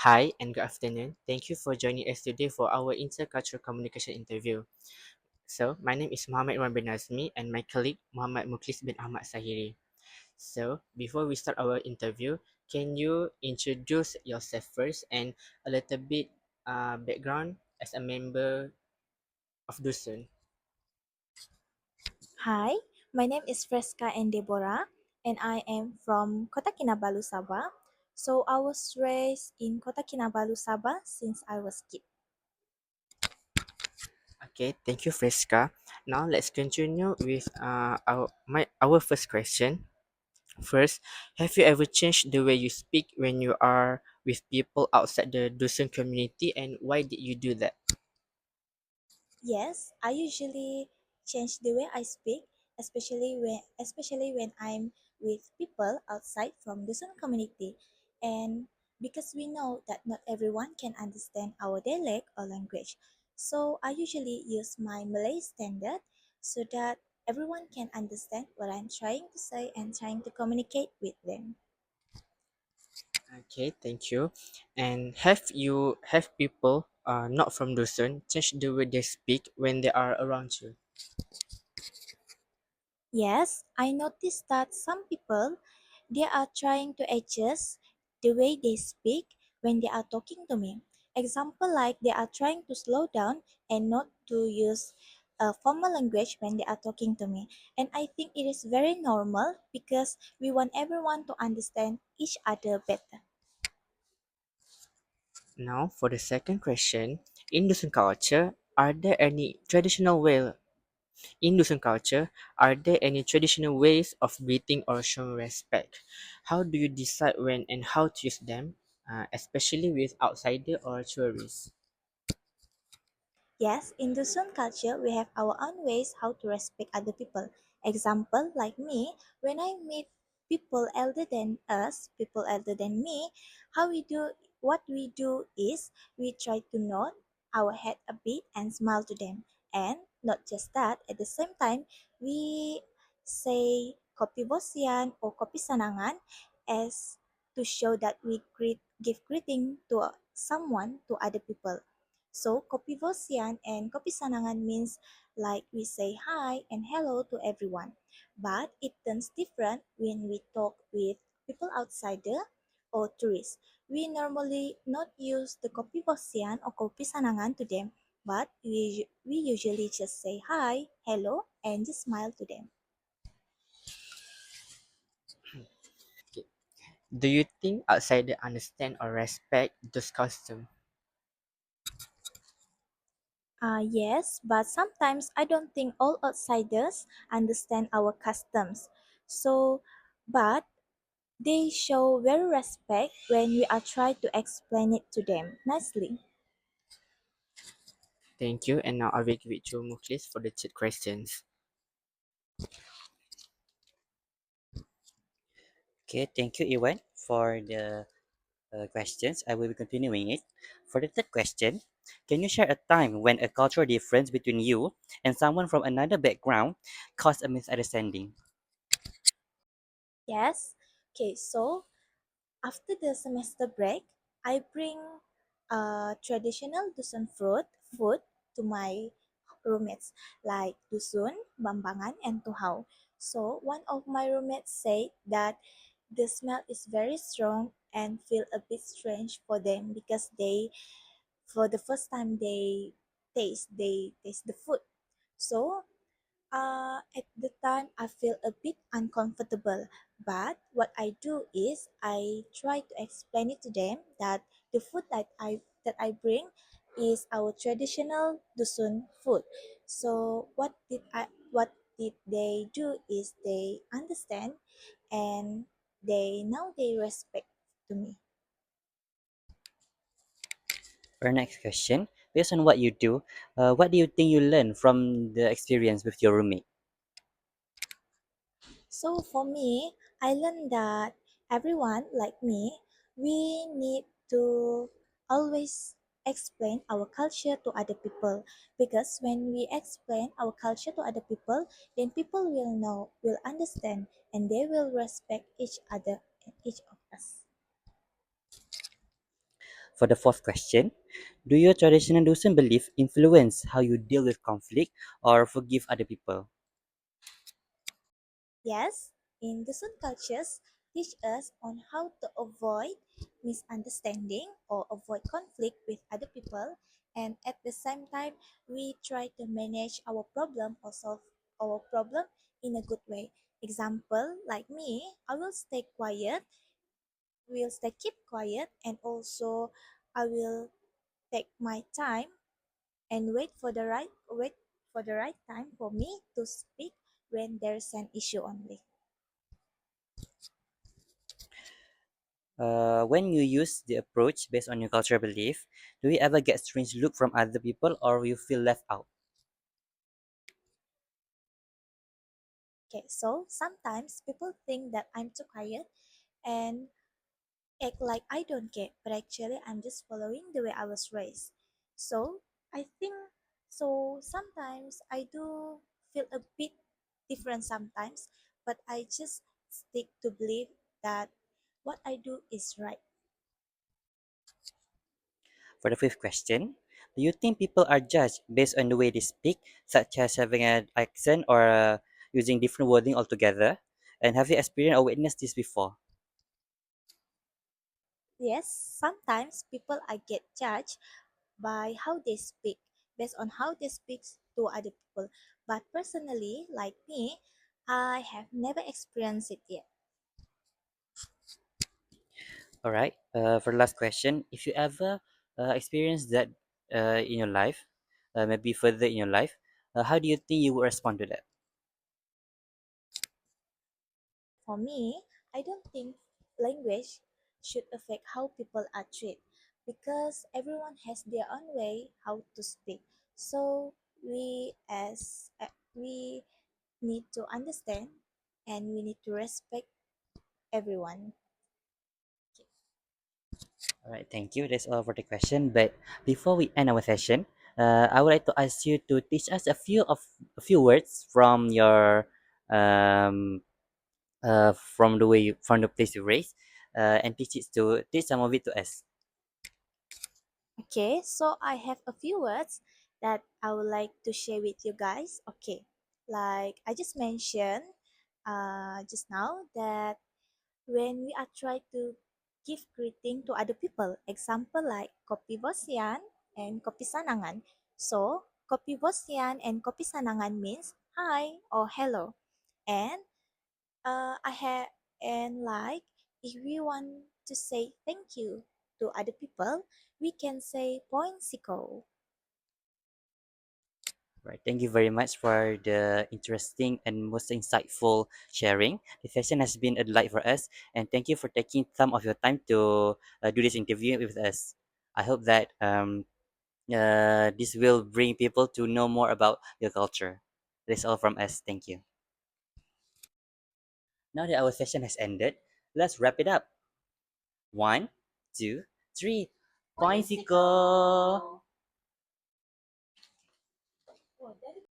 Hi and good afternoon. Thank you for joining us today for our intercultural communication interview. So, my name is Muhammad Wan bin Nazmi and my colleague Muhammad Muklis bin Ahmad Sahiri. So, before we start our interview, can you introduce yourself first and a little bit background as a member of Dusun? Hi, my name is Fresca and Deborah, and I am from Kota Kinabalu, Sabah. So I was raised in Kota Kinabalu, Sabah since I was kid. Okay, thank you, Fresca. Now let's continue with our first question. First, have you ever changed the way you speak when you are with people outside the Dusun community, and why did you do that? Yes, I usually change the way I speak, especially when I'm with people outside from the Sun community, and because we know that not everyone can understand our dialect or language, so I usually use my Malay standard so that everyone can understand what I'm trying to say and trying to communicate with them. Okay, thank you. And have people not from Dusun change the way they speak when they are around you? Yes, I noticed that some people they are trying to adjust the way they speak when they are talking to me. Example like they are trying to slow down and not to use a formal language when they are talking to me. And I think it is very normal because we want everyone to understand each other better. Now, for the second question, in Dusun culture, are there any traditional way in Dusun culture, are there any traditional ways of greeting or showing respect? How do you decide when and how to use them, especially with outsider or tourists? Yes, in Dusun culture, we have our own ways how to respect other people. Example, like me, when I meet people elder than me, what we do is we try to nod our head a bit and smile to them. And not just that, at the same time, we say kopi bosian or kopi sanangan as to show that give greeting to someone to other people. So, kopi Vosian and kopi Sanangan means like we say hi and hello to everyone. But it turns different when we talk with people outsider or tourists. We normally not use the kopi Vosian or kopi Sanangan to them, but we usually just say hi, hello, and just smile to them. Okay. Do you think outsider understand or respect those customs? Yes, but sometimes I don't think all outsiders understand our customs. So, but they show very respect when we are trying to explain it to them nicely. Thank you. And now I will give it to Mukhlis for the third questions. Okay, thank you, Iwan, for the questions. I will be continuing it. For the third question, can you share a time when a cultural difference between you and someone from another background caused a misunderstanding? Yes. Okay, so after the semester break, I bring traditional Dusun food to my roommates like Dusun, Bambangan, and Tuhau. So one of my roommates said that the smell is very strong and feel a bit strange for them because for the first time they taste the food. So at the time, I feel a bit uncomfortable, but what I do is I try to explain it to them that the food that I bring is our traditional Dusun food. So what did they do is they understand and they respect to me. For our next question, based on what you do, what do you think you learned from the experience with your roommate? So for me, I learned that everyone like me, we need to always explain our culture to other people because when we explain our culture to other people, then people will understand, and they will respect each other and each of us. For the fourth question, do your traditional Dusun belief influence how you deal with conflict or forgive other people? Yes, in Dusun cultures teach us on how to avoid misunderstanding or avoid conflict with other people, and at the same time we try to manage our problem or solve our problem in a good way. Example, like me, I will stay quiet, will stay keep quiet, and also I will take my time and wait for the right time for me to speak when there's an issue only. When you use the approach based on your cultural belief, do you ever get strange look from other people or you feel left out? Okay, so sometimes people think that I'm too quiet and act like I don't care, but actually I'm just following the way I was raised. So I think so sometimes I do feel a bit different sometimes, but I just stick to believe that what I do is right. For the fifth question, do you think people are judged based on the way they speak, such as having an accent or using different wording altogether? And have you experienced or witnessed this before? Yes, sometimes people I get judged by how they speak, based on how they speak to other people. But personally, like me, I have never experienced it yet. All right. For the last question, if you ever experience that in your life, maybe further in your life, how do you think you would respond to that? For me, I don't think language should affect how people are treated because everyone has their own way how to speak. So we need to understand and we need to respect everyone. All right, thank you. That's all for the question. But before we end our session, I would like to ask you to teach us a few words from your from the way you, from the place you raised, and teach some of it to us. Okay, so I have a few words that I would like to share with you guys. Okay, like I just mentioned just now that when we are trying to give greeting to other people, example like kopi bosian and kopi sanangan. So kopi bosian and kopi sanangan means hi or hello, and I have and like if we want to say thank you to other people, we can say poinsiko. Right. Thank you very much for the interesting and most insightful sharing. The session has been a delight for us, and thank you for taking some of your time to do this interview with us. I hope that this will bring people to know more about your culture. That's all from us. Thank you. Now that our session has ended, let's wrap it up. One, two, three. Poinsico!